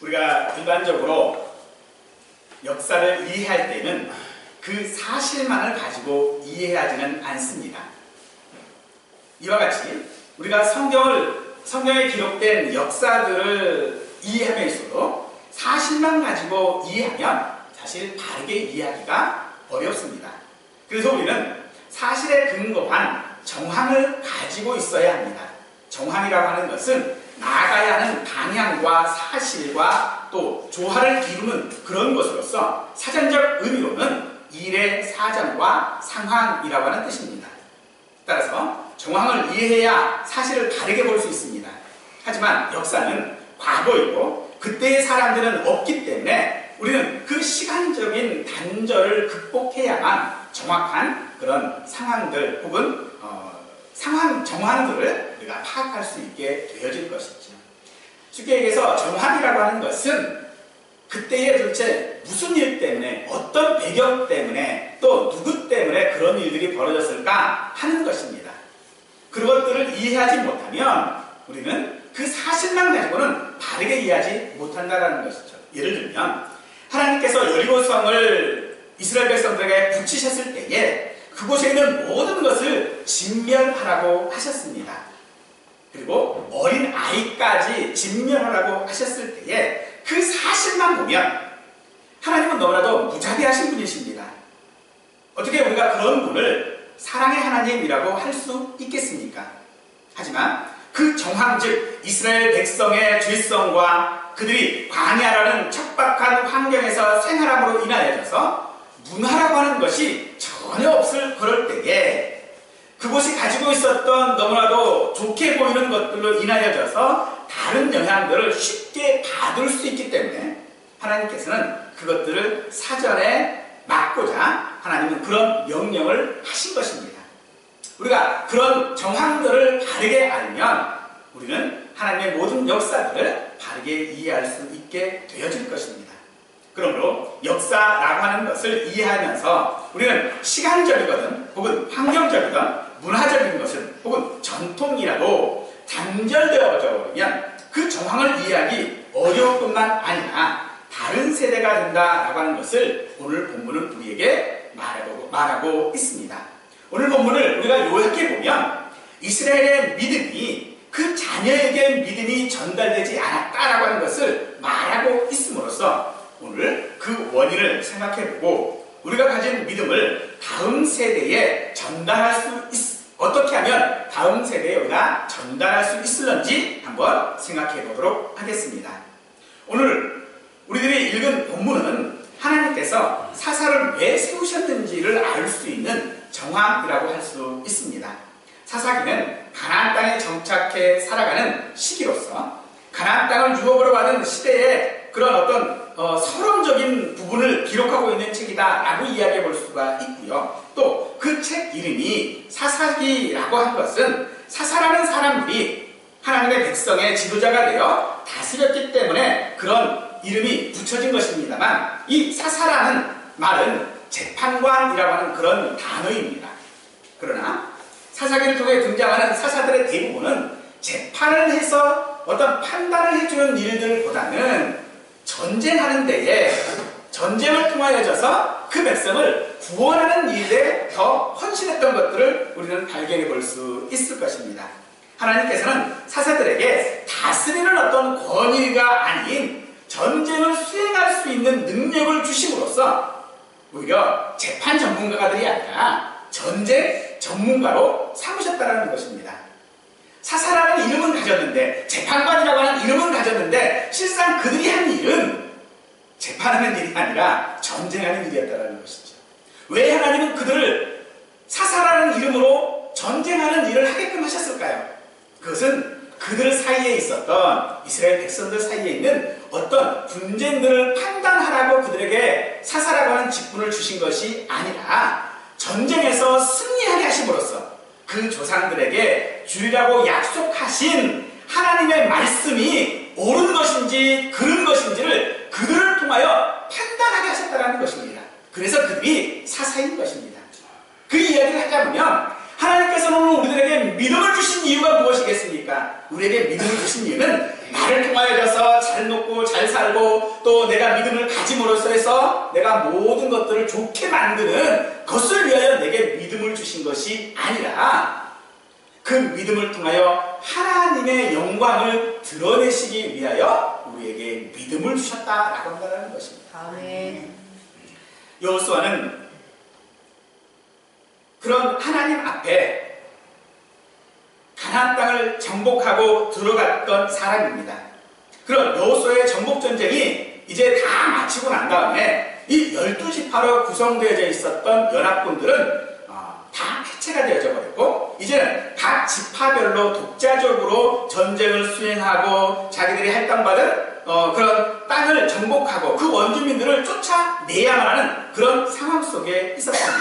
우리가 일반적으로 역사를 이해할 때는 그 사실만을 가지고 이해하지는 않습니다. 이와 같이 우리가 성경에 기록된 역사들을 이해함에서도 사실만 가지고 이해하면 사실 바르게 이해하기가 어렵습니다. 그래서 우리는 사실에 근거한 정황을 가지고 있어야 합니다. 정황이라고 하는 것은 나아가야 하는 방향과 사실과 또 조화를 이루는 그런 것으로서 사전적 의미로는 일의 사정과 상황이라고 하는 뜻입니다. 따라서 정황을 이해해야 사실을 다르게 볼 수 있습니다. 하지만 역사는 과거이고 그때의 사람들은 없기 때문에 우리는 그 시간적인 단절을 극복해야만 정확한 그런 상황들 혹은 상황 정황들을 우리가 파악할 수 있게 되어질 것이죠. 쉽게 얘기해서 정황이라고 하는 것은 그때에 도대체 무슨 일 때문에 어떤 배경 때문에 또 누구 때문에 그런 일들이 벌어졌을까 하는 것입니다. 그것들을 이해하지 못하면 우리는 그 사실만 가지고는 바르게 이해하지 못한다는 것이죠. 예를 들면 하나님께서 여리고성을 이스라엘 백성들에게 붙이셨을 때에 그곳에 있는 모든 것을 진멸하라고 하셨습니다. 그리고 어린 아이까지 진멸하라고 하셨을 때에 그 사실만 보면 하나님은 너무나도 무자비하신 분이십니다. 어떻게 우리가 그런 분을 사랑의 하나님이라고 할 수 있겠습니까? 하지만 그 정황 즉 이스라엘 백성의 죄성과 그들이 광야라는 척박한 환경에서 생활함으로 인하여져서 문화라고 하는 것이 전혀 없을 그럴 때에 그곳이 가지고 있었던 너무나도 좋게 보이는 것들로 인하여져서 다른 영향들을 쉽게 받을 수 있기 때문에 하나님께서는 그것들을 사전에 막고자 하나님은 그런 명령을 하신 것입니다. 우리가 그런 정황들을 바르게 알면 우리는 하나님의 모든 역사들을 바르게 이해할 수 있게 되어질 것입니다. 그러므로 역사라고 하는 것을 이해하면서 우리는 시간적이거든 혹은 환경적이든 문화적인 것은 혹은 전통이라도 단절되어져 버리면 그 정황을 이해하기 어려울 뿐만 아니라 다른 세대가 된다라고 하는 것을 오늘 본문은 우리에게 말하고 있습니다. 오늘 본문을 우리가 요약해 보면 이스라엘의 믿음이 그 자녀에게 믿음이 전달되지 않았다라고 하는 것을 말하고 있음으로써 오늘 그 원인을 생각해보고 우리가 가진 믿음을 다음 세대에 전달할 수 어떻게 하면 다음 세대에 우리가 전달할 수 있을런지 한번 생각해 보도록 하겠습니다. 오늘 우리들이 읽은 본문은 하나님께서 사사를 왜 세우셨는지를 알 수 있는 정황이라고 할 수 있습니다. 사사기는 가나안 땅에 정착해 살아가는 시기로서 가나안 땅을 유업으로 받은 시대의 그런 어떤 서론적인 부분을 기록하고 있는 책이다라고 이야기해 볼 수가 있고요. 또 그 책 이름이 사사기라고 한 것은 사사라는 사람들이 하나님의 백성의 지도자가 되어 다스렸기 때문에 그런 이름이 붙여진 것입니다만 이 사사라는 말은 재판관이라고 하는 그런 단어입니다. 그러나 사사기를 통해 등장하는 사사들의 대부분은 재판을 해서 어떤 판단을 해주는 일들보다는 전쟁하는 데에 전쟁을 통하여져서 그 백성을 구원하는 일에 더 헌신했던 것들을 우리는 발견해 볼 수 있을 것입니다. 하나님께서는 사사들에게 다스리는 어떤 권위가 아닌 전쟁을 수행할 수 있는 능력을 주심으로써 오히려 재판 전문가들이 아니라 전쟁 전문가로 삼으셨다는 것입니다. 사사라는 이름은 가졌는데 재판관이라고 하는 이름은 가졌는데 실상 그들이 한 일은 재판하는 일이 아니라 전쟁하는 일이었다는 것이죠. 왜 하나님은 그들을 사사라는 이름으로 전쟁하는 일을 하게끔 하셨을까요? 그것은 그들 사이에 있었던 이스라엘 백성들 사이에 있는 어떤 분쟁들을 판단하라고 그들에게 사사라고 하는 직분을 주신 것이 아니라 전쟁에서 승리하게 하심으로써 그 조상들에게 주리라고 약속하신 하나님의 말씀이 옳은 것인지 그른 것인지를 그들을 통하여 판단하게 하셨다는 것입니다. 그래서 그들이 사사인 것입니다. 그 이야기를 하자면 하나님께서는 오늘 우리들에게 믿음을 주신 이유가 무엇이겠습니까? 우리에게 믿음을 주신 이유는 나를 나를 통하여져서 잘 먹고 잘 살고 또 내가 믿음을 가짐으로써 해서 내가 모든 것들을 좋게 만드는 것을 위하여 내게 믿음을 주신 것이 아니라 그 믿음을 통하여 하나님의 영광을 드러내시기 위하여 우리에게 믿음을 주셨다라고 한다는 것입니다. 아멘. 여호수아는 그런 하나님 앞에 가나안 땅을 정복하고 들어갔던 사람입니다. 그런 여호수아의 정복 전쟁이 이제 다 마치고 난 다음에 이 12지파로 구성되어져 있었던 연합군들은 다 해체가 되어져 버렸고 이제는 각 지파별로 독자적으로 전쟁을 수행하고 자기들이 할당받은 그런 땅을 정복하고 그 원주민들을 쫓아내야만 하는 그런 상황 속에 있었습니다.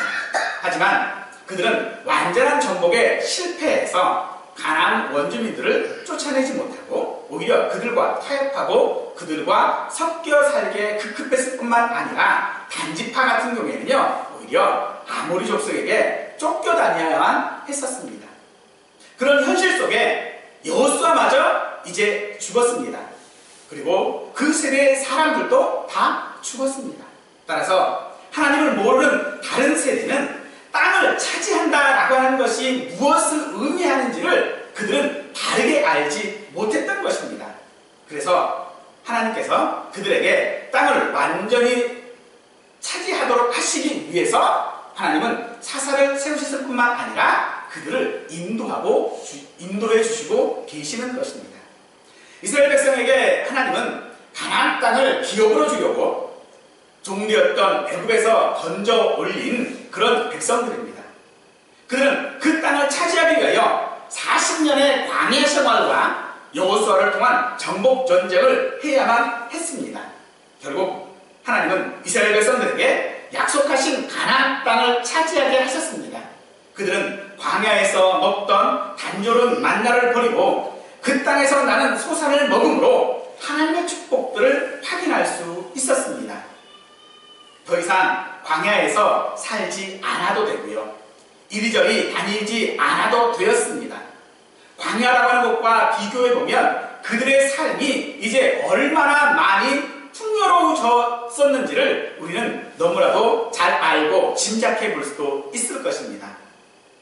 하지만 그들은 완전한 정복에 실패해서 가나안 원주민들을 쫓아내지 못하고 오히려 그들과 타협하고 그들과 섞여 살게 급급했을 뿐만 아니라 단지파 같은 경우에는요 오히려 아모리 족속에게 쫓겨다녀야만 했었습니다. 그런 현실 속에 여호수아마저 이제 죽었습니다. 그리고 그 세대의 사람들도 다 죽었습니다. 따라서 하나님을 모르는 다른 세대는 땅을 차지한다라고 하는 것이 무엇을 의미하는지를 그들은 다르게 알지 못했던 것입니다. 그래서 하나님께서 그들에게 땅을 완전히 차지하도록 하시기 위해서 하나님은 사사를 세우셨을 뿐만 아니라 그들을 인도해 주시고 계시는 것입니다. 이스라엘 백성에게 하나님은 가나안 땅을 기업으로 주려고 종되었던 애굽에서 던져 올린 그런 백성들입니다. 그들은 그 땅을 차지하기 위하여 40년의 광야 생활과 여호수아를 통한 정복 전쟁을 해야만 했습니다. 결국 하나님은 이스라엘 백성들에게 약속하신 가나안 땅을 차지하게 하셨습니다. 그들은 광야에서 먹던 단조로운 만나를 버리고 그 땅에서 나는 소산을 먹음으로 하나님의 축복들을 확인할 수 있었습니다. 더 이상 광야에서 살지 않아도 되고요. 이리저리 다니지 않아도 되었습니다. 광야라고 하는 것과 비교해보면 그들의 삶이 이제 얼마나 많이 풍요로워졌었는지를 우리는 너무나도 잘 알고 짐작해 볼 수도 있을 것입니다.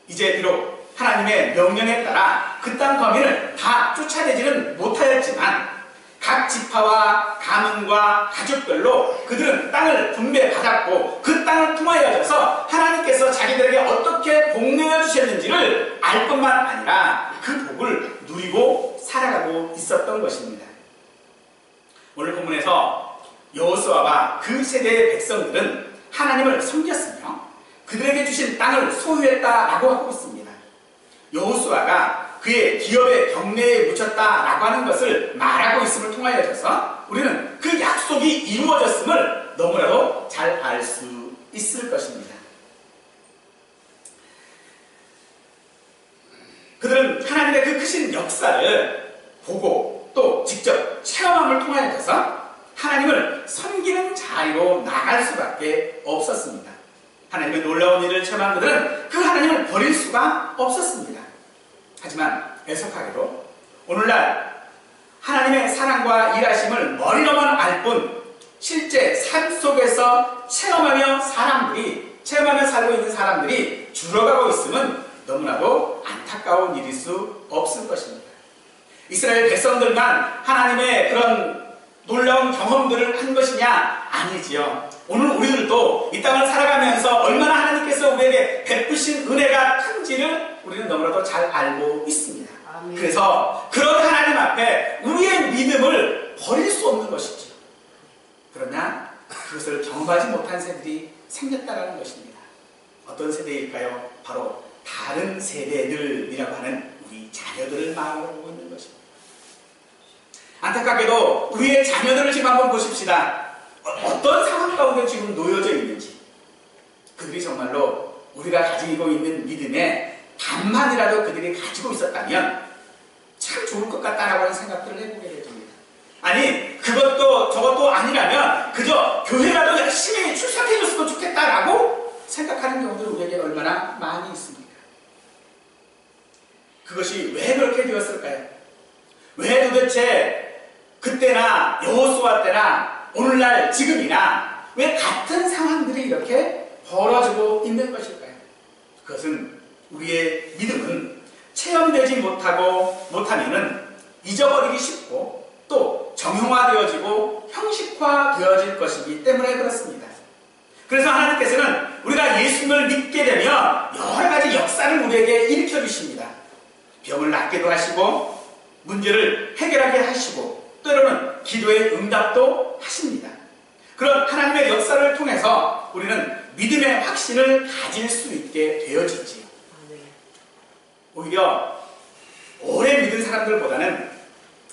이제 비록 하나님의 명령에 따라 그 땅 거민을 다 쫓아내지는 못하였지만 각 지파와 가문과 가족별로 그들은 땅을 분배받았고 그 땅을 통하여져서 하나님께서 자기들에게 어떻게 복 내어주셨는지를 알 뿐만 아니라 그 복을 누리고 살아가고 있었던 것입니다. 오늘 본문에서 여호수아와 그 세대의 백성들은 하나님을 섬겼으며 그들에게 주신 땅을 소유했다라고 하고 있습니다. 여호수아가 그의 기업의 경내에 묻혔다라고 하는 것을 말하고 있음을 통하여져서 우리는 그 약속이 이루어졌음을 너무나도 잘 알 수 있을 것입니다. 그들은 하나님의 그 크신 역사를 보고 또 직접 체험함을 통하여져서 하나님을 섬기는 자리로 나갈 수밖에 없었습니다. 하나님의 놀라운 일을 체험한 그들은 그 하나님을 버릴 수가 없었습니다. 하지만 애석하게도 오늘날 하나님의 사랑과 일하심을 머리로만 알 뿐 실제 삶 속에서 체험하며 살고 있는 사람들이 줄어가고 있음은 너무나도 안타까운 일일 수 없을 것입니다. 이스라엘 백성들만 하나님의 그런 놀라운 경험들을 한 것이냐? 아니지요. 오늘 우리들도 이 땅을 살아가면서 얼마나 하나님께서 우리에게 베푸신 은혜가 큰지를 우리는 너무나도 잘 알고 있습니다. 아멘. 그래서 그런 하나님 앞에 우리의 믿음을 버릴 수 없는 것이죠. 그러나 그것을 경험하지 못한 세대들이 생겼다는 것입니다. 어떤 세대일까요? 바로 다른 세대들이라고 하는 우리 자녀들을 마음으로 보고 있는 것입니다. 안타깝게도 우리의 자녀들을 지금 한번 보십시다. 어떤 상황 가운데 지금 놓여져 있는지, 그들이 정말로 우리가 가지고 있는 믿음의 반만이라도 그들이 가지고 있었다면 참 좋을 것 같다라고 하는 생각들을 해보게 됩니다. 아니 그것도 저것도 아니라면 그저 교회라도 열심히 출석해줬으면 좋겠다라고 생각하는 경우들이 우리에게 얼마나 많이 있습니까? 그것이 왜 그렇게 되었을까요? 왜 도대체 그때나 여호수아 때나 오늘날 지금이나 왜 같은 상황들이 이렇게 벌어지고 있는 것일까요? 그것은 우리의 믿음은 체험되지 못하면은 잊어버리기 쉽고 또 정형화되어지고 형식화되어질 것이기 때문에 그렇습니다. 그래서 하나님께서는 우리가 예수님을 믿게 되면 여러 가지 역사를 우리에게 일으켜 주십니다. 병을 낫게도 하시고 문제를 해결하게 하시고 때로는 기도의 응답도 하십니다. 그런 하나님의 역사를 통해서 우리는 믿음의 확신을 가질 수 있게 되어지지요. 오히려 오래 믿은 사람들보다는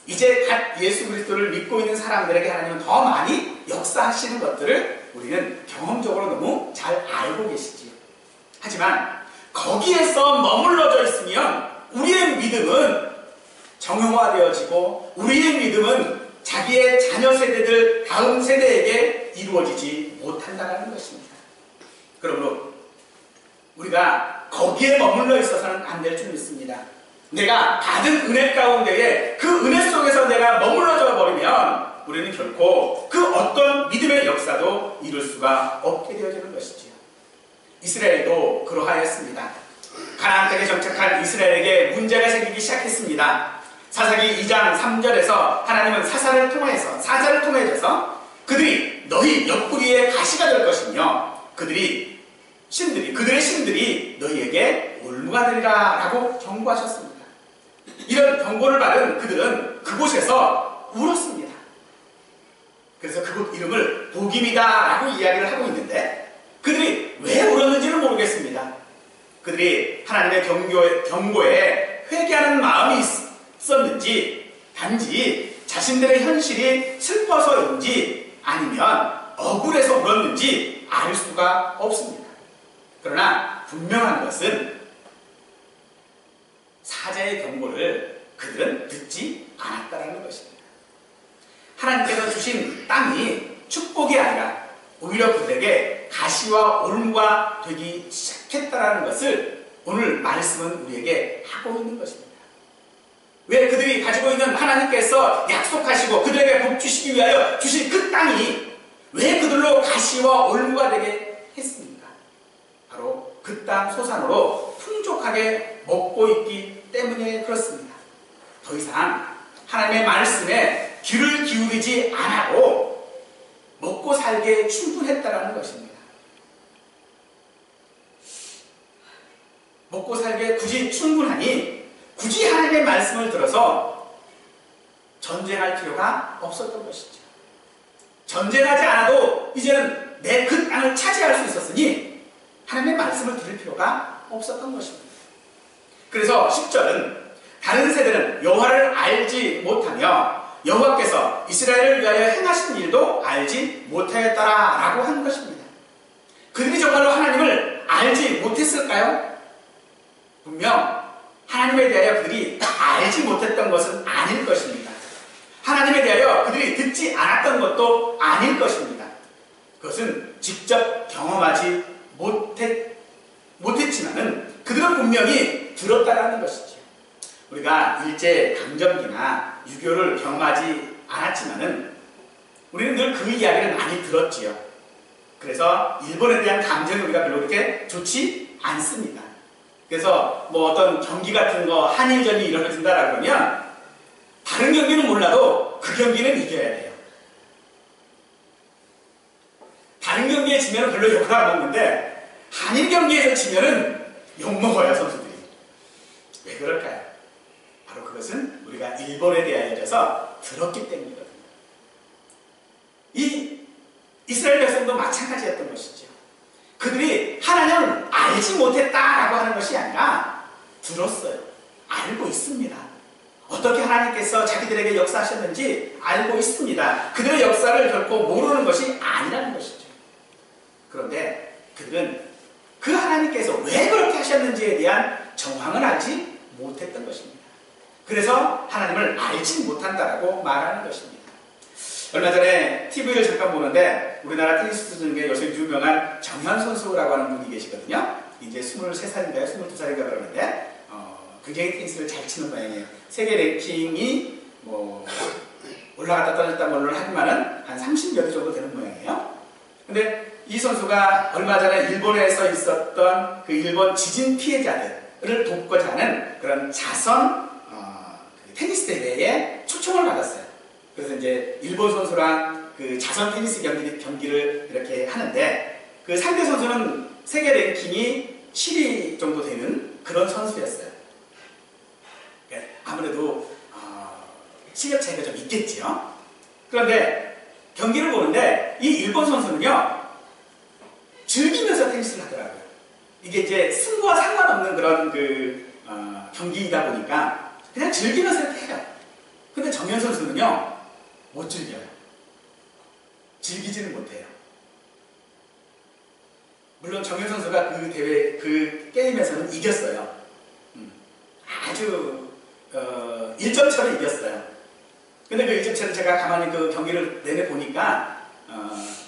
이제 갓 예수 그리스도를 믿고 있는 사람들에게 하나님은 더 많이 역사하시는 것들을 우리는 경험적으로 너무 잘 알고 계시지요. 하지만 거기에서 머물러져 있으면 우리의 믿음은 정형화되어지고 우리의 믿음은 자기의 자녀 세대들 다음 세대에게 이루어지지 못한다는 것입니다. 그러므로 우리가 거기에 머물러 있어서는 안 될 줄 믿습니다. 내가 받은 은혜 가운데에 그 은혜 속에서 내가 머물러져 버리면 우리는 결코 그 어떤 믿음의 역사도 이룰 수가 없게 되어지는 것이지요. 이스라엘도 그러하였습니다. 가나안 땅에 정착한 이스라엘에게 문제가 생기기 시작했습니다. 사사기 2장 3절에서 하나님은 사자를 통해서 그들이 너희 옆구리에 가시가 될 것이며 그들의 신들이 너희에게 올무가 되리라 라고 경고하셨습니다. 이런 경고를 받은 그들은 그곳에서 울었습니다. 그래서 그곳 이름을 복임이다 라고 이야기를 하고 있는데 그들이 왜 울었는지는 모르겠습니다. 그들이 하나님의 경고에 회개하는 마음이 있었는지 단지 자신들의 현실이 슬퍼서인지 아니면 억울해서 울었는지 알 수가 없습니다. 그러나 분명한 것은 사자의 경고를 그들은 듣지 않았다는 것입니다. 하나님께서 주신 땅이 축복이 아니라 오히려 그들에게 가시와 올무가 되기 시작했다는 것을 오늘 말씀은 우리에게 하고 있는 것입니다. 왜 그들이 가지고 있는 하나님께서 약속하시고 그들에게 복 주시기 위하여 주신 그 땅이 왜 그들로 가시와 올무가 되게 했습니까? 바로 그 땅 소산으로 풍족하게 먹고 있기 때문에 그렇습니다. 더 이상 하나님의 말씀에 귀를 기울이지 않아도 먹고 살기에 충분했다는 것입니다. 먹고 살기에 굳이 충분하니 굳이 하나님의 말씀을 들어서 전쟁할 필요가 없었던 것이죠. 전쟁하지 않아도 이제는 내 그 땅을 차지할 수 있었으니 하나님의 말씀을 들을 필요가 없었던 것입니다. 그래서 10절은 다른 세대는 여호와를 알지 못하며 여호와께서 이스라엘을 위하여 행하신 일도 알지 못하였더라 라고 한 것입니다. 그들이 정말로 하나님을 알지 못했을까요? 분명 하나님에 대하여 그들이 알지 못했던 것은 아닐 것입니다. 하나님에 대하여 그들이 듣지 않았던 것도 아닐 것입니다. 그것은 직접 경험하지 못했지만은 그들은 분명히 들었다라는 것이죠. 우리가 일제강점기나 유교를 경험하지 않았지만은 우리는 늘 그 이야기를 많이 들었지요. 그래서 일본에 대한 감정이 우리가 별로 그렇게 좋지 않습니다. 그래서 뭐 어떤 경기 같은 거 한일전이 일어나진다 그러면 다른 경기는 몰라도 그 경기는 이겨야 돼요. 다른 경기에 지면 별로 욕을 안 먹는데 한일 경기에서 지면은 욕먹어요, 선수들이. 왜 그럴까요? 바로 그것은 우리가 일본에 대하여서 들었기 때문이거든요. 이 이스라엘 백성도 마찬가지였던 것이죠. 그들이 하나님을 알지 못했다라고 하는 것이 아니라 들었어요. 알고 있습니다. 어떻게 하나님께서 자기들에게 역사하셨는지 알고 있습니다. 그들의 역사를 결코 모르는 것이 아니라는 것이죠. 그런데 그들은 그 하나님께서 왜 그렇게 하셨는지에 대한 정황을 알지 못했던 것입니다. 그래서 하나님을 알지 못한다라고 말하는 것입니다. 얼마 전에 TV를 잠깐 보는데 우리나라 테니스 중에 요새 유명한 정현 선수라고 하는 분이 계시거든요. 이제 23살인가요? 22살인가 그러는데 굉장히 테니스를 잘 치는 모양이에요. 세계 랭킹이 뭐 올라갔다 떨어졌다 물론 하지만은 한 30여 대 정도 되는 모양이에요. 근데 이 선수가 얼마 전에 일본에서 있었던 그 일본 지진 피해자들을 돕고자 하는 그런 자선 테니스 대회에 초청을 받았어요. 그래서 이제 일본 선수랑 그 자선 테니스 경기를 이렇게 하는데 그 상대 선수는 세계 랭킹이 7위 정도 되는 그런 선수였어요. 아무래도 실력 차이가 좀 있겠지요. 그런데 경기를 보는데 이 일본 선수는요 즐기면서 테니스를 하더라고요. 이게 이제 승부와 상관없는 그런 경기이다 보니까 그냥 즐기면서 이렇게 해요. 근데 정현 선수는요 못 즐겨요. 즐기지는 못해요. 물론 정현 선수가 그 대회 그 게임에서는 이겼어요. 아주 1점 차로 이겼어요. 근데 그 1점 차를 제가 가만히 그 경기를 내내 보니까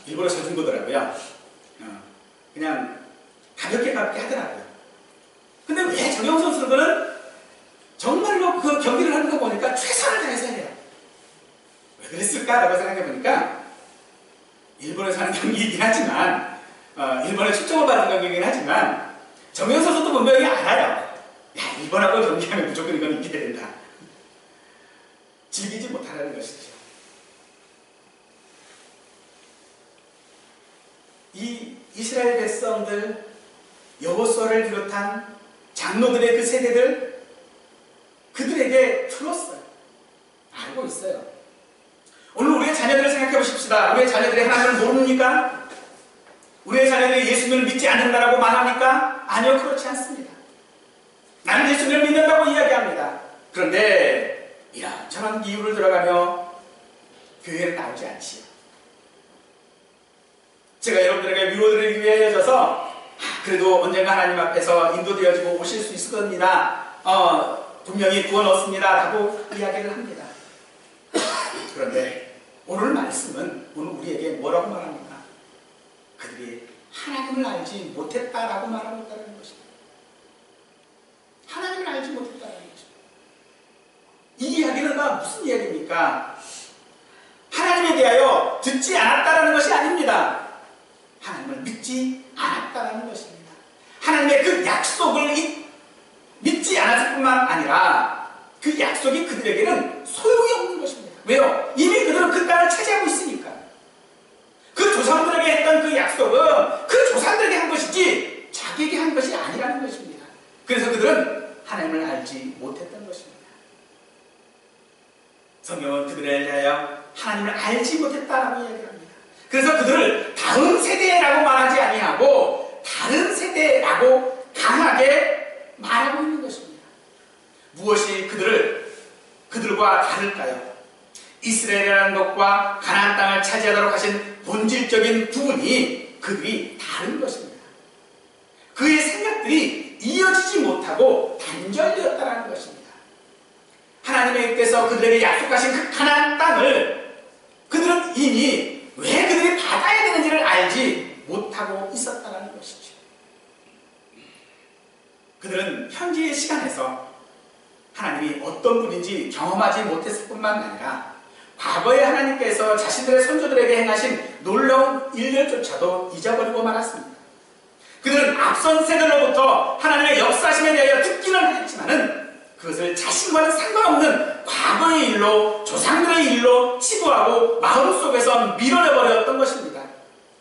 일부러 져준 거더라고요. 그냥 가볍게 하더라고요. 근데 왜 정현 선수는 정말로 그 경기를 하는 거 보니까 최선을 다해서 해요. 왜 그랬을까라고 생각해 보니까 일본에서 하는 경기이긴 하지만 일본에 출정을 받은 경기이긴 하지만 정현 선수도 분명히 알아요. 야, 일본하고 경기하면 무조건 이건 이기게 된다. 즐기지 못하는 것이죠. 이 이스라엘 백성들, 여호수아를 비롯한 장로들의 그 세대들, 그들에게 들었어요. 알고 있어요. 오늘 우리의 자녀들을 생각해 보십시다. 우리의 자녀들이 하나님을 모릅니까? 우리의 자녀들이 예수님을 믿지 않는다라고 말합니까? 아니요, 그렇지 않습니다. 나는 예수님을 믿는다고 이야기합니다. 그런데 이런저런 이유를 들어가며 교회에 나오지 않지요. 제가 여러분들에게 위로드리기 위해서 그래도 언젠가 하나님 앞에서 인도되어지고 오실 수 있을 겁니다. 분명히 구원 얻습니다. 라고 이야기를 합니다. 그런데 오늘 말씀은 오늘 우리에게 뭐라고 말합니까? 그들이 하나님을 알지 못했다라고 말하고 있다는 것입니다. 하나님을 알지 못했다는 것입니다. 이 이야기는 무슨 이야기입니까? 하나님에 대하여 듣지 않았다라는 것이 아닙니다. 하나님을 믿지 않았다라는 것입니다. 하나님의 그 약속을 믿지 않았을 뿐만 아니라 그 약속이 그들에게는 소용이 없는 것입니다. 왜요? 이미 그들은 그 땅을 차지하고 있으니까. 그 조상들에게 했던 그 약속은 그 조상들에게 한 것이지 자기에게 한 것이 아니라는 것입니다. 그래서 그들은 하나님을 알지 못했던 것입니다. 성경은 그들에 대하여 하나님을 알지 못했다라고 이야기합니다. 그래서 그들을 다음 세대라고 말하지 아니하고 다른 세대라고 강하게 말하고 있는 것입니다. 무엇이 그들과 다를까요? 이스라엘이라는 것과 가나안 땅을 차지하도록 하신 본질적인 부분이 그들이 다른 것입니다. 그의 생각들이 이어지지 못하고 단절되었다는 것입니다. 하나님께서 그들에게 약속하신 그 가나안 땅을 그들은 이미 왜 그들이 받아야 되는지를 알지 못하고 있었다는 것이죠. 그들은 현재의 시간에서 하나님이 어떤 분인지 경험하지 못했을 뿐만 아니라 과거에 하나님께서 자신들의 선조들에게 행하신 놀라운 일들조차도 잊어버리고 말았습니다. 그들은 앞선 세대로부터 하나님의 역사심에 대하여 듣기는 했지만은 그것을 자신과는 상관없는 과거의 일로 조상들의 일로 치부하고 마음속에서 밀어내버렸던 것입니다.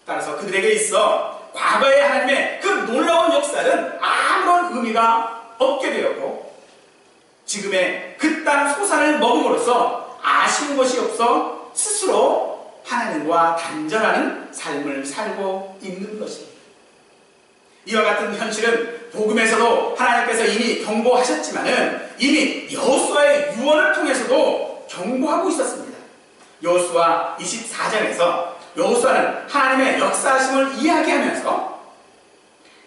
따라서 그들에게 있어 과거의 하나님의 그 놀라운 역사는 아무런 의미가 없게 되었고 지금의 그 땅 소산을 먹음으로써 아쉬운 것이 없어 스스로 하나님과 단절하는 삶을 살고 있는 것입니다. 이와 같은 현실은 복음에서도 하나님께서 이미 경고하셨지만은 이미 여호수아의 유언을 통해서도 경고하고 있었습니다. 여호수아 24장에서 여호수아는 하나님의 역사하심을 이야기하면서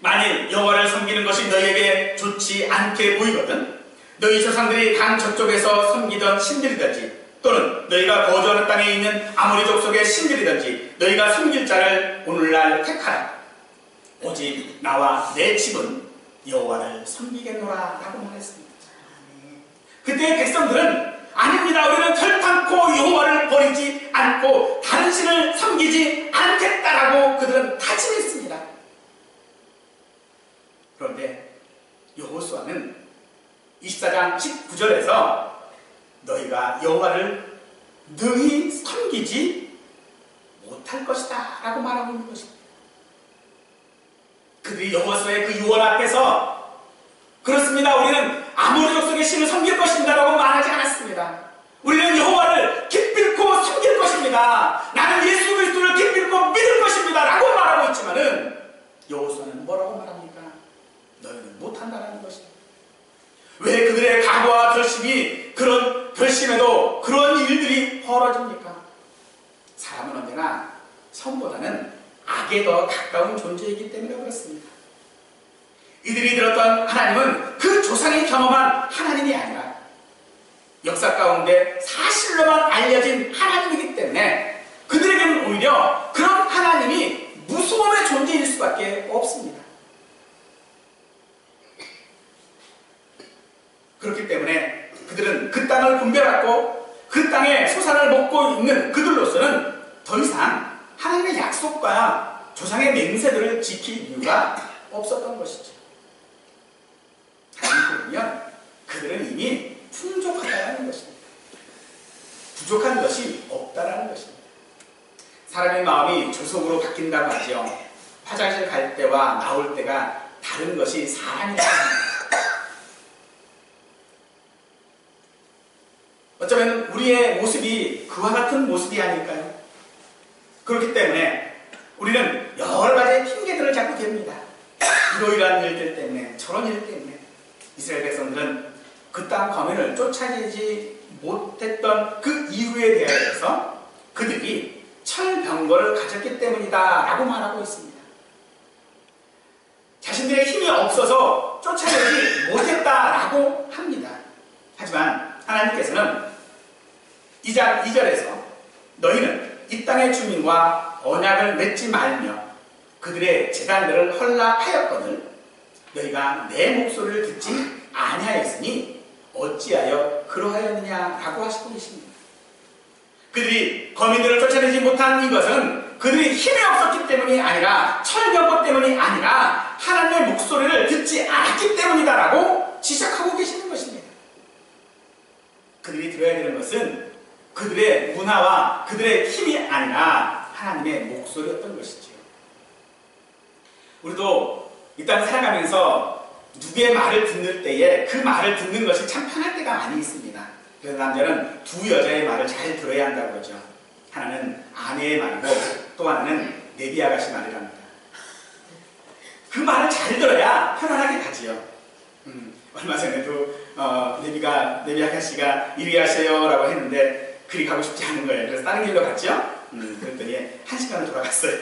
만일 여호와를 섬기는 것이 너희에게 좋지 않게 보이거든 너희 조상들이 강 저쪽에서 섬기던 신들이든지 또는 너희가 거주하는 땅에 있는 아모리 족속의 신들이든지 너희가 섬길 자를 오늘날 택하라. 오직 나와 내 집은 여호와를 섬기겠노라 라고 말했습니다. 그때 백성들은 아닙니다. 우리는 혈탕 결단코 여호와를 버리지 않고 다른 신을 섬기지 않겠다라고 그들은 다짐했습니다. 그런데 여호수아는 24장 19절에서 너희가 여호와를 능히 섬기지 못할 것이다 라고 말하고 있는 것입니다. 그들이 여호수아의 그 유언 앞에서 그렇습니다, 우리는 아모리 족속의 신을 섬길 것입니다 라고 말하지 않았습니다. 우리는 여호와를 기필코 섬길 것입니다, 나는 예수 그리스도를 기필코 믿을 것입니다 라고 말하고 있지만은 여호수아는 뭐라고 말합니까? 너희는 못한다라는 것입니다. 왜 그들의 각오와 결심이 그런 결심에도 그런 일들이 벌어집니까? 사람은 언제나 선보다는 악에 더 가까운 존재이기 때문에 그렇습니다. 이들이 들었던 하나님은 그 조상이 경험한 하나님이 아니라 역사 가운데 사실로만 알려진 하나님이기 때문에 그들에게는 오히려 그런 하나님이 무서움의 존재일 수밖에 없습니다. 그렇기 때문에 그들은 그 땅을 분별하고 그 땅의 소산을 먹고 있는 그들로서는 더 이상 하나님의 약속과 조상의 맹세들을 지킬 이유가 없었던 것이죠. 하나님 보면 그들은 이미 풍족하다는 것입니다. 부족한 것이 없다라는 것입니다. 사람의 마음이 조속으로 바뀐다고 하죠. 화장실 갈 때와 나올 때가 다른 것이 사람이라는 것입니다. 어쩌면 우리의 모습이 그와 같은 모습이 아닐까요? 그렇기 때문에 우리는 여러 가지의 핑계들을 자꾸 댑니다. 이러이러한 일들 때문에, 저런 일 때문에. 이스라엘 백성들은 그 땅 거민을 쫓아내지 못했던 그 이유에 대해서 그들이 철병거를 가졌기 때문이다 라고 말하고 있습니다. 자신들의 힘이 없어서 쫓아내지 못했다라고 합니다. 하지만 하나님께서는 2장 2절에서 너희는 이 땅의 주민과 언약을 맺지 말며 그들의 제단들을 헐락하였거늘 너희가 내 목소리를 듣지 아니하였으니 어찌하여 그러하였느냐라고 하시고 계십니다. 그들이 거민들을 쫓아내지 못한 이것은 그들이 힘이 없었기 때문이 아니라 철병거 때문이 아니라 하나님의 목소리를 듣지 않았기 때문이다라고 지적하고 계시는 것입니다. 그들이 들어야 되는 것은 그들의 문화와 그들의 힘이 아니라 하나님의 목소리였던 것이죠. 우리도 이 땅 살아가면서 누구의 말을 듣는 때에 그 말을 듣는 것이 참 편할 때가 많이 있습니다. 그래서 남자는 두 여자의 말을 잘 들어야 한다고 그러죠. 하나는 아내의 말이고 또 하나는 내비 아가씨 말이랍니다. 그 말을 잘 들어야 편안하게 가지요. 얼마 전에도 내비 아가씨가 이리 가세요 라고 했는데 그리 가고 싶지 않은 거예요. 그래서 다른 길로 갔죠. 그랬더니 1시간을 돌아갔어요.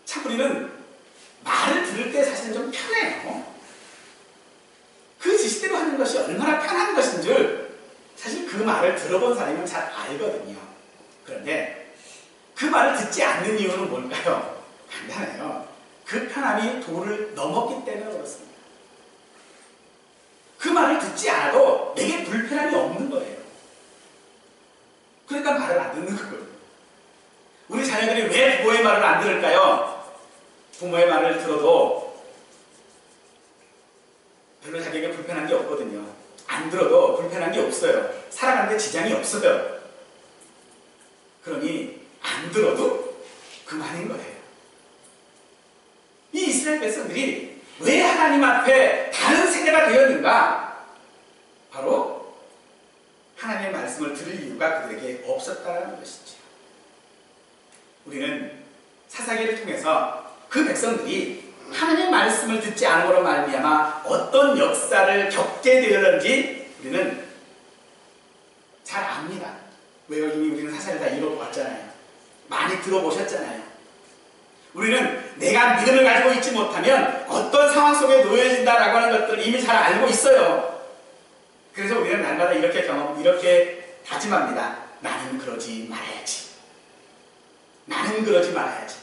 참 우리는 말을 들을 때 사실은 좀 편해요. 그 지시대로 하는 것이 얼마나 편한 것인 줄 사실 그 말을 들어본 사람은 잘 알거든요. 그런데 그 말을 듣지 않는 이유는 뭘까요? 간단해요. 그 편함이 도를 넘었기 때문에 그렇습니다. 그 말을 듣지 않아도 내게 불편함이 없는 거예요. 그러니까 말을 안 듣는 거거든요. 우리 자녀들이 왜 부모의 말을 안 들을까요? 부모의 말을 들어도 별로 자기에게 불편한 게 없거든요. 안 들어도 불편한 게 없어요. 살아가는데 지장이 없어요. 그러니 안 들어도 그만인 거예요. 이 이스라엘 백성들이 왜 하나님 앞에 다른 세대가 되었는가? 바로 하나님의 말씀을 들을 이유가 그들에게 없었다는 것이죠. 우리는 사사기를 통해서 그 백성들이 하나님의 말씀을 듣지 않음으로 말미암아 어떤 역사를 겪게 되었는지 우리는 잘 압니다. 왜요? 이미 우리는 사사를 다 읽어보았잖아요. 많이 들어보셨잖아요. 우리는 내가 믿음을 가지고 있지 못하면 어떤 상황 속에 놓여진다라고 하는 것들을 이미 잘 알고 있어요. 그래서 우리는 날마다 이렇게 다짐합니다. 나는 그러지 말아야지. 나는 그러지 말아야지.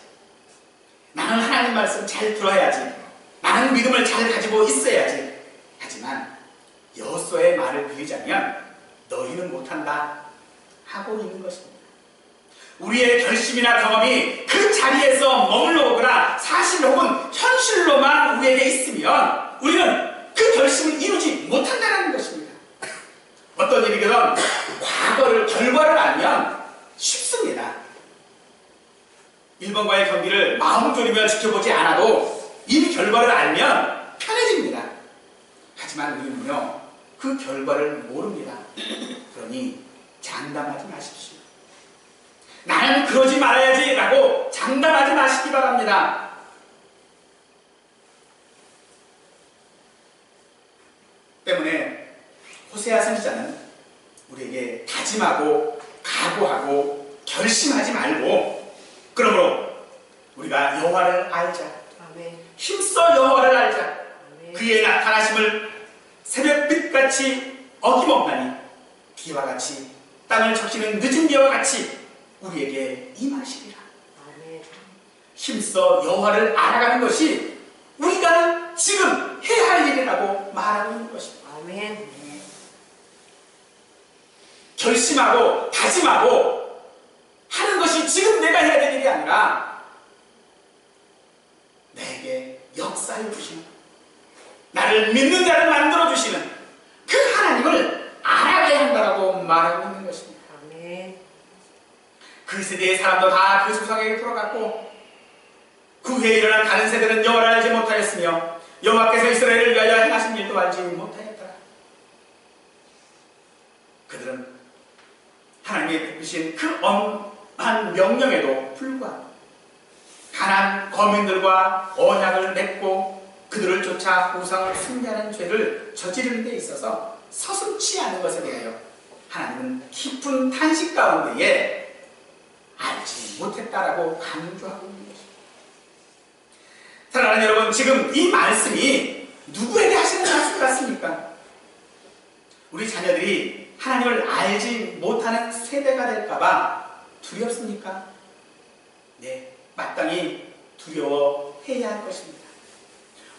나는 하나님 말씀 잘 들어야지. 나는 믿음을 잘 가지고 있어야지. 하지만 여호수아의 말을 빌리자면 너희는 못한다 하고 있는 것입니다. 우리의 결심이나 경험이 그 자리에서 머물러 오거나 사실 혹은 현실로만 우리에게 있으면 우리는 그 결심을 이루지 못한다는 것입니다. 어떤 일이든 결과를 알면 쉽습니다. 일본과의 경기를 마음 졸이며 지켜보지 않아도 이미 결과를 알면 편해집니다. 하지만 우리는요, 그 결과를 모릅니다. 그러니 장담하지 마십시오. 나는 그러지 말아야지 라고 장담하지 마시기 바랍니다. 때문에 호세아 선지자는 우리에게 다짐하고 각오하고 결심하지 말고, 그러므로 우리가 여호와를 알자. 아멘. 힘써 여호와를 알자. 아멘. 그의 나타나심을 새벽빛같이 어김없나니 비와 같이 땅을 적시는 늦은 비와 같이 우리에게 임하시리라. 아멘. 힘써 여호와를 알아가는 것이 우리가 지금 해야 할 일이라고 말하고 있는 것입니다. 아멘. 결심하고 다짐하고 하는 것이 지금 내가 해야 될 일이 아니라 내게 역사해 주시는, 나를 믿는 자를 만들어 주시는 그 하나님을 알아가야 한다라고 말하고 있는 것입니다. 아멘. 그 세대의 사람도 다 그 조상에게 돌아갔고 그 후에 일어난 다른 세대는 여호와를 알지 못하였으며 여호와께서 이스라엘을 위하여 행하신 일도 알지 못하였더라. 그들은 하나님의 베푸신 그 엄한 명령에도 불구하고 가나안 거민들과 언약을 맺고 그들을 쫓아 우상을 숭배하는 죄를 저지르는 데 있어서 서슴지 않은 것에 대하여 하나님은 깊은 탄식 가운데에 알지 못했다라고 강조하고 있는 것입니다. 사랑하는 여러분, 지금 이 말씀이 누구에게 하시는 말씀 같습니까? 우리 자녀들이 하나님을 알지 못하는 세대가 될까봐 두렵습니까? 네, 마땅히 두려워해야 할 것입니다.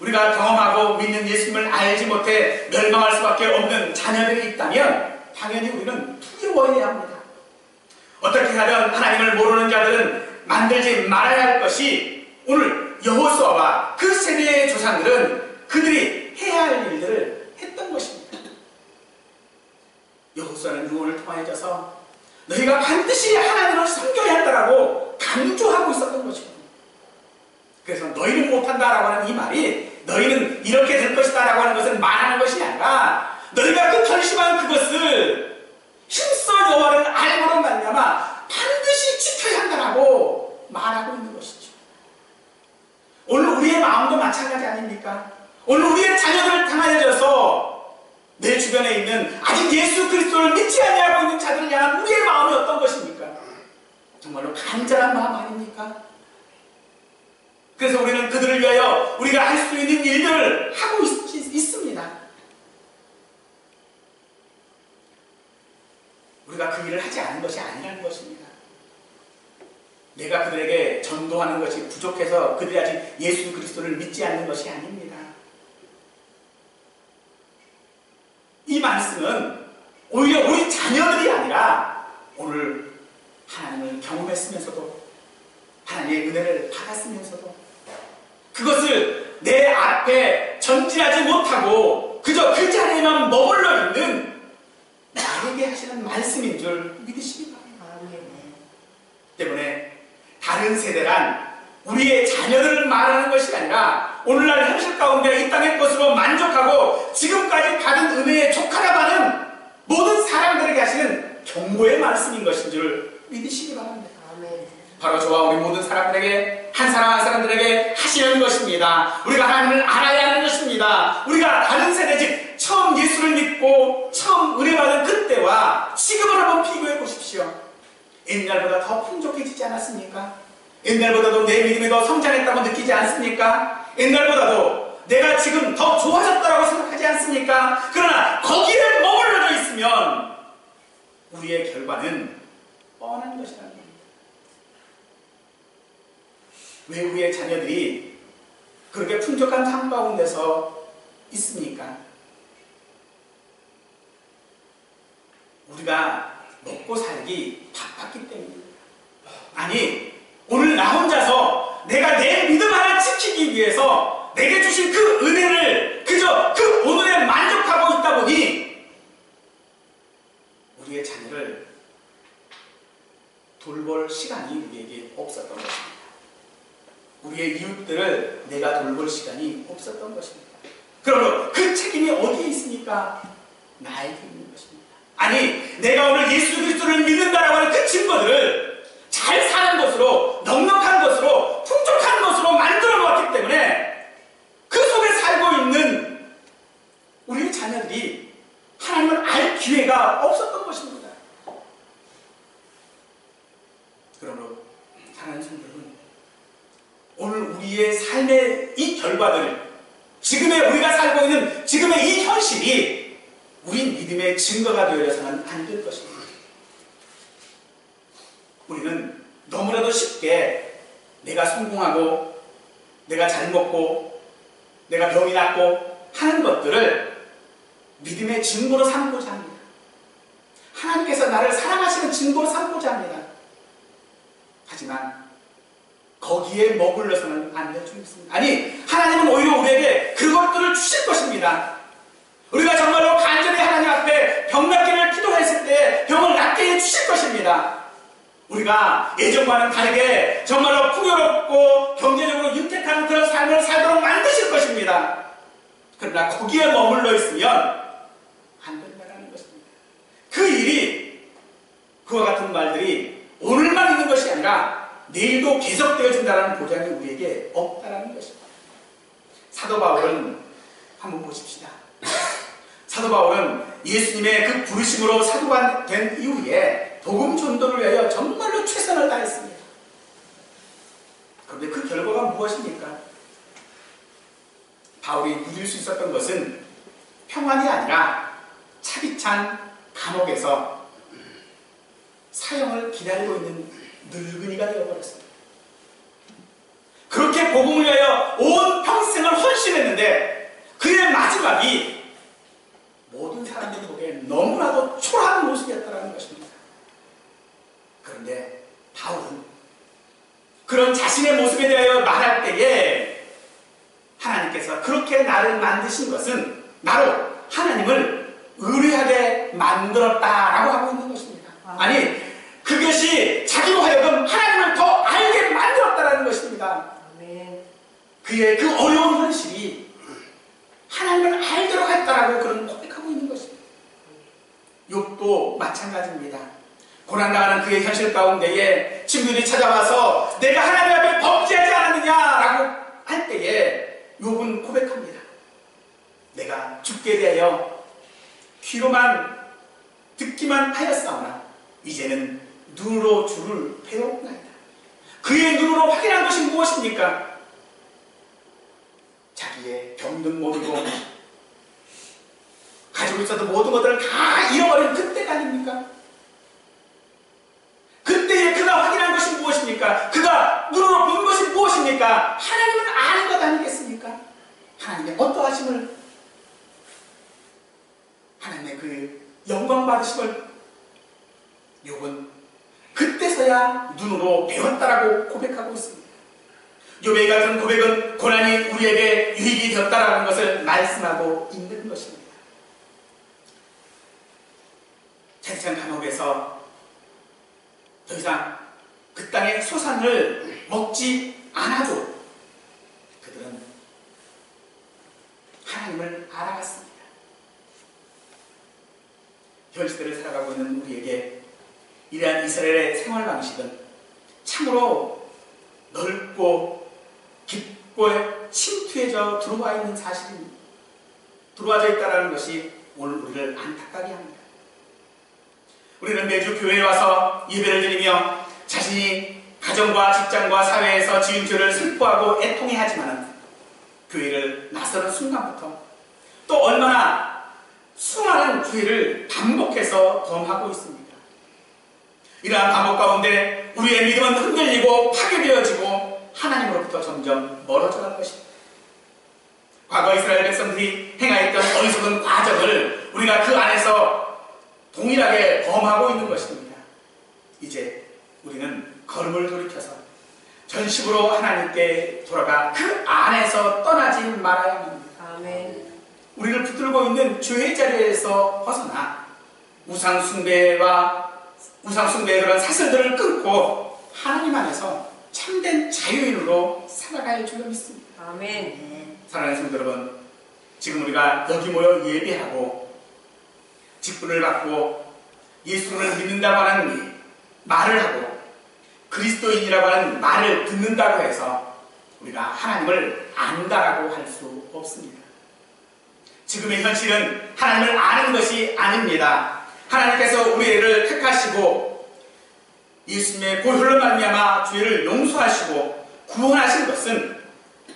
우리가 경험하고 믿는 예수님을 알지 못해 멸망할 수밖에 없는 자녀들이 있다면 당연히 우리는 두려워해야 합니다. 어떻게 하든 하나님을 모르는 자들은 만들지 말아야 할 것이, 오늘 여호수아와 그 세대의 조상들은 그들이 해야 할 일들을 했던 것입니다. 여호수아는 유언을 통하여져서 너희가 반드시 하나님을 섬겨야 한다라고 강조하고 있었던 것입니다. 그래서 너희는 못한다라고 하는 이 말이 너희는 이렇게 될 것이다 라고 하는 것을 말하는 것이 아니라 너희가 그 결심한 그것을 힘써 여호와를 알고로 말미암아 반드시 지켜야 한다라고 말하고 있는 것이죠. 오늘 우리의 마음도 마찬가지 아닙니까? 오늘 우리의 자녀들을 향하여져서 내 주변에 있는 아직 예수 그리스도를 믿지 아니하고 있는 자들을 향한 우리의 마음이 어떤 것입니까? 정말로 간절한 마음 아닙니까? 그래서 우리는 그들을 위하여 우리가 할 수 있는 일들을 하고 있습니다. 우리가 그 일을 하지 않은 것이 아니라는 것입니다. 내가 그들에게 전도하는 것이 부족해서 그들이 아직 예수 그리스도를 믿지 않는 것이 아닙니다. 이 말씀은 오히려 우리 자녀들이 아니라 오늘 하나님을 경험했으면서도 하나님의 은혜를 받았으면서도 그것을 내 앞에 전진하지 못하고 그저 그 자리에만 머물러 있는 나에게 하시는 말씀인 줄 믿으시기 바랍니다. 때문에 다른 세대란 우리의 자녀들을 말하는 것이 아니라 오늘날 현실 가운데 이 땅의 것으로 만족하고 지금까지 받은 은혜에 족하다마는 모든 사람들에게 하시는 경고의 말씀인 것인 줄 믿으시기 바랍니다. 바로 저와 우리 모든 사람들에게, 한 사람 한 사람들에게 하시는 것입니다. 우리가 하나님을 알아야 하는 것입니다. 우리가 다른 세대, 즉 처음 예수를 믿고 처음 은혜 받은 그때와 지금을 한번 비교해 보십시오. 옛날보다 더 풍족해지지 않았습니까? 옛날보다도 내 믿음이 더 성장했다고 느끼지 않습니까? 옛날보다도 내가 지금 더 좋아졌다고 생각하지 않습니까? 그러나 거기에 머물러져 있으면 우리의 결과는 뻔한 것이라는 겁니다. 왜 우리의 자녀들이 그렇게 풍족한 삶 가운데서 있습니까? 우리가 먹고 살기 바빴기 때문입니다. 아니, 오늘 나 혼자서 내가 내 믿음 하나 지키기 위해서 내게 주신 그 은혜를 그저 그 오늘에 만족하고 있다 보니 우리의 자녀를 돌볼 시간이 우리에게 없었던 것입니다. 우리의 이웃들을 내가 돌볼 시간이 없었던 것입니다. 그러므로 그 책임이 어디에 있습니까? 나에게 있는 것입니다. 아니, 내가 오늘 예수 그리스도를 믿는다라고 하는 그 증거들을 잘 사는 것으로, 넉넉한 것으로, 풍족한 것으로 만들어 놓았기 때문에 그 속에 살고 있는 우리의 자녀들이 하나님을 알 기회가 없었던 것입니다. 그러므로 사랑하는 성도 여러분, 오늘 우리의 삶의 이 결과들, 지금의 우리가 살고 있는 지금의 이 현실이 우리 믿음의 증거가 되어서는 안 될 것입니다. 우리는 너무나도 쉽게 내가 성공하고 내가 잘 먹고 내가 병이 낫고 하는 것들을 믿음의 증거로 삼고자 합니다. 하나님께서 나를 사랑하시는 증거로 삼고자 합니다. 하지만 거기에 머물러서는 안 될 줄 믿습니다. 아니, 하나님은 오히려 우리에게 그것들을 주실 것입니다. 우리가 정말로 간절히 하나님 앞에 병 낫기를 기도했을 때 병을 낫게 해주실 것입니다. 우리가 예전과는 다르게 정말로 풍요롭고 경제적으로 윤택한 그런 삶을 살도록 만드실 것입니다. 그러나 거기에 머물러 있으면 안 된다는 것입니다. 그 일이, 그와 같은 말들이 오늘만 있는 것이 아니라 내일도 계속되어진다는 보장이 우리에게 없다는 것입니다. 사도 바울은 한번 보십시다. 사도 바울은 예수님의 그 부르심으로 사도가 된 이후에 복음 전도를 위하여 정말로 최선을 다했습니다. 그런데 그 결과가 무엇입니까? 바울이 누릴 수 있었던 것은 평안이 아니라 차디찬 감옥에서 사형을 기다리고 있는 늙은이가 되어버렸습니다. 그렇게 복음을 위하여 온 평생을 헌신했는데 그의 마지막이 모든 사람들이 보기에 너무나도 초라한 모습이었다는 것입니다. 그런데 바울은 그런 자신의 모습에 대하여 말할 때에 하나님께서 그렇게 나를 만드신 것은 나로 하나님을 의뢰하게 만들었다라고 하고 있는 것입니다. 아니, 그것이 자기로 하여금 하나님을 더 알게 만들었다는 것입니다. 그의 그 어려운 현실이 하나님을 알도록 했다라고 그런 고백하고 있는 것입니다. 욥도 마찬가지입니다. 고난당하는 그의 현실 가운데에 친구들이 찾아와서 내가 하나님 앞에 범죄하지 않았느냐라고 할 때에 욥은 고백합니다. 내가 죽게 대하여 귀로만 듣기만 하였사오나 이제는 눈으로 주를 배웠나이다. 그의 눈으로 확인한 것이 무엇입니까? 자기의 병든 몸이고 가지고 있었던 모든 것들을 다 잃어버린 그때가 아닙니까? 그때에 그가 확인한 것이 무엇입니까? 그가 눈으로 본 것이 무엇입니까? 하나님은 아는 것 아니겠습니까? 하나님의 어떠하심을, 하나님의 그 영광 받으심을 욥은 그때서야 눈으로 배웠다라고 고백하고 있습니다. 욥의 같은 고백은 고난이 우리에게 유익이 되었다라는 것을 말씀하고 있는 것입니다. 차디찬 감옥에서 더 이상 그 땅의 소산을 먹지 않아도 그들은 하나님을 알아갔습니다. 현 시대를 살아가고 있는 우리에게 이러한 이스라엘의 생활 방식은 참으로 넓고 깊고 침투해져 들어와 있는 사실입니다. 들어와져 있다는 것이 오늘 우리를 안타깝게 합니다. 우리는 매주 교회에 와서 예배를 드리며 자신이 가정과 직장과 사회에서 지은 죄를 슬퍼하고 애통해하지만 교회를 나서는 순간부터 또 얼마나 수많은 죄를 반복해서 범하고 있습니다. 이러한 반복 가운데 우리의 믿음은 흔들리고 파괴되어지고 하나님으로부터 점점 멀어져가는 것입니다. 과거 이스라엘 백성들이 행하였던 어리석은 과정을 우리가 그 안에서 동일하게 전심으로 하나님께 돌아가 그 안에서 떠나지 말아야 합니다. 아멘. 우리를 붙들고 있는 죄의 자리에서 벗어나 우상숭배와 우상숭배의 그런 사슬들을 끊고 하나님 안에서 참된 자유인으로 살아갈 줄로 믿습니다. 아멘. 사랑하는 성도 여러분, 지금 우리가 여기 모여 예배하고 직분을 받고 예수를 믿는다고 하는 말을 하고 그리스도인이라고 하는 말을 듣는다고 해서 우리가 하나님을 안다라고 할 수 없습니다. 지금의 현실은 하나님을 아는 것이 아닙니다. 하나님께서 우리를 택하시고 예수님의 보혈로 말미암아 죄를 용서하시고 구원하신 것은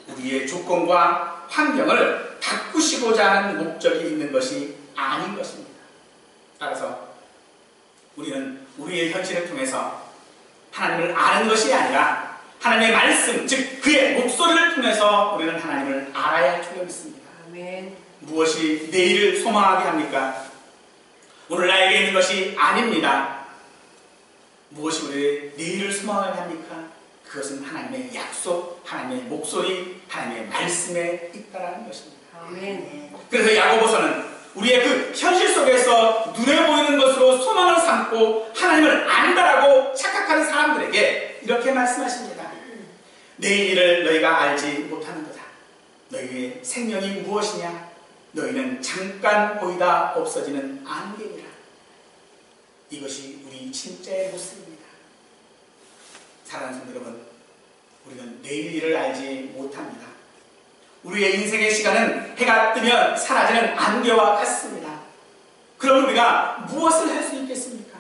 우리의 조건과 환경을 바꾸시고자 하는 목적이 있는 것이 아닌 것입니다. 따라서 우리는 우리의 현실을 통해서 하나님을 아는 것이 아니라 하나님의 말씀, 즉 그의 목소리를 통해서 우리는 하나님을 알아야 할 줄로 믿습니다. 아멘. 무엇이 내일을 소망하게 합니까? 오늘 나에게 있는 것이 아닙니다. 무엇이 우리의 내일을 소망하게 합니까? 그것은 하나님의 약속, 하나님의 목소리, 하나님의 말씀에 있다라는 것입니다. 아멘. 그래서 야고보서는 우리의 그 현실 속에서 눈에 보이는 것으로 소망을 삼고 하나님을 안다라고 착각하는 사람들에게 이렇게 말씀하십니다. 내일 일을 너희가 알지 못하는 거다. 너희의 생명이 무엇이냐? 너희는 잠깐 보이다 없어지는 안개니라. 이것이 우리 진짜의 모습입니다. 사랑하는 성도 여러분, 우리는 내일 일을 알지 못합니다. 우리의 인생의 시간은 해가 뜨면 사라지는 안개와 같습니다. 그럼 우리가 무엇을 할 수 있겠습니까?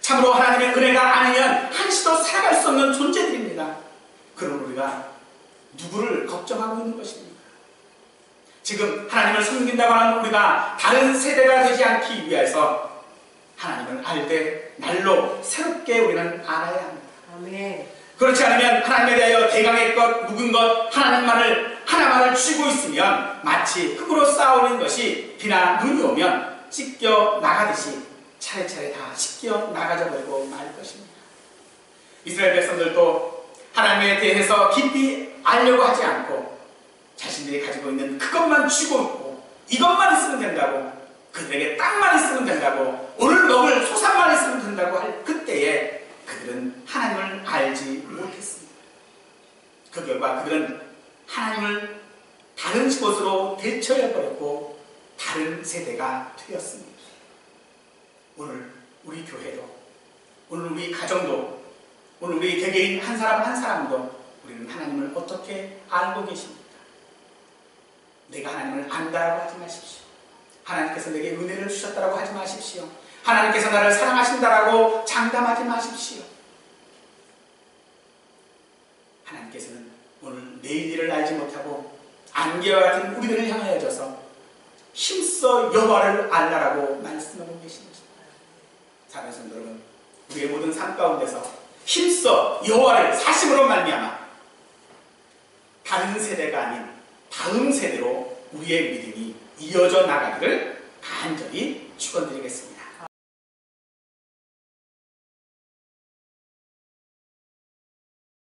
참으로 하나님의 은혜가 아니면 한시도 살아갈 수 없는 존재들입니다. 그럼 우리가 누구를 걱정하고 있는 것입니까? 지금 하나님을 섬긴다고 하는 우리가 다른 세대가 되지 않기 위해서 하나님을 알되 날로 새롭게 우리는 알아야 합니다. 아멘. 그렇지 않으면 하나님에 대하여 대강의 것, 묵은 것, 하나만을 쥐고 있으면 마치 흙으로 쌓아올린 것이 비나 눈이 오면 찢겨 나가듯이 차례차례 다 찢겨 나가져 버리고 말 것입니다. 이스라엘 백성들도 하나님에 대해서 깊이 알려고 하지 않고 자신들이 가지고 있는 그것만 쥐고 있고 이것만 있으면 된다고, 그들에게 땅만 있으면 된다고, 오늘 먹을 소산만 있으면 된다고 할 그때에 그들은 하나님을 알지 못했습니다. 그 결과 그들은 하나님을 다른 곳으로 대처해버렸고 다른 세대가 되었습니다. 오늘 우리 교회도, 오늘 우리 가정도, 오늘 우리 개개인 한 사람 한 사람도 우리는 하나님을 어떻게 알고 계십니까? 내가 하나님을 안다라고 하지 마십시오. 하나님께서 내게 은혜를 주셨다라고 하지 마십시오. 하나님께서 나를 사랑하신다라고 장담하지 마십시오. 하나님께서는 오늘 내일 일을 알지 못하고 안개와 같은 우리들을 향하여져서 힘써 여호와를 알라라고 말씀하고 계신 것입니다. 사랑하는 성도 여러분, 우리의 모든 삶 가운데서 힘써 여호와를 사심으로 말미암아 다른 세대가 아닌 다음 세대로 우리의 믿음이 이어져 나가기를 간절히 축원드리겠습니다.